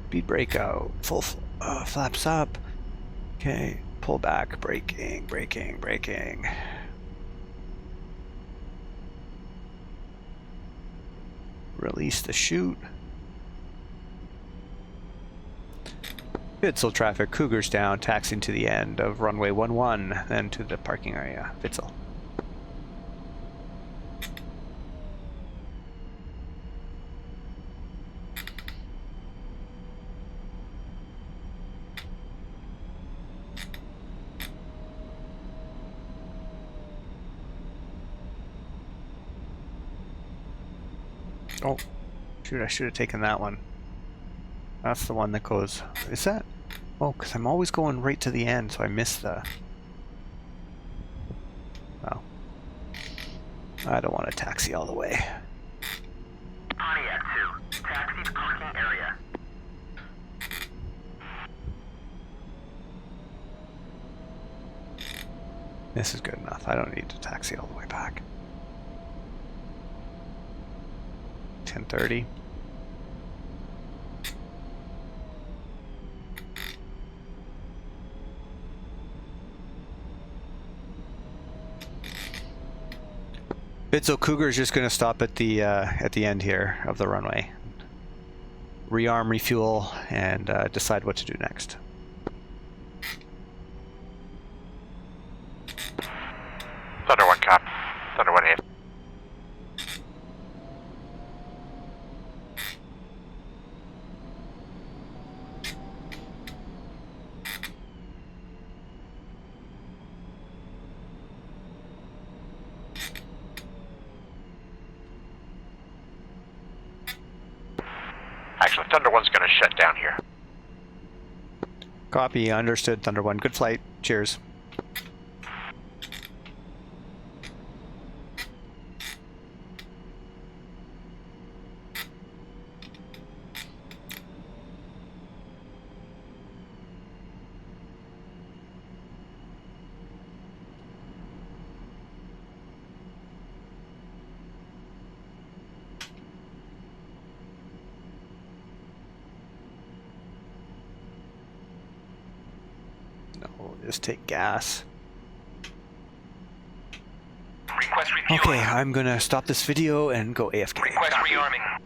speed breakout, full flaps up. Okay, pull back, braking, braking, braking. Release the chute. Vidsel traffic, Cougars down, taxiing to the end of runway 11, then to the parking area. Vidsel. Oh, shoot, I should have taken that one. That's the one that goes... Is that? Oh, because I'm always going right to the end, so I miss the... Well, I don't want to taxi all the way. Pontiac 2, taxi to parking area. This is good enough. I don't need to taxi all the way back. 10:30. Vidsel Cougar is just going to stop at the end here of the runway. Rearm, refuel, and decide what to do next. Thunder 1 cop. Thunder 1 hit. Actually, Thunder 1's going to shut down here. Copy, understood, Thunder 1. Good flight. Cheers. No, we'll just take gas. Request refueling. Okay, I'm gonna stop this video and go AFK. Request rearming.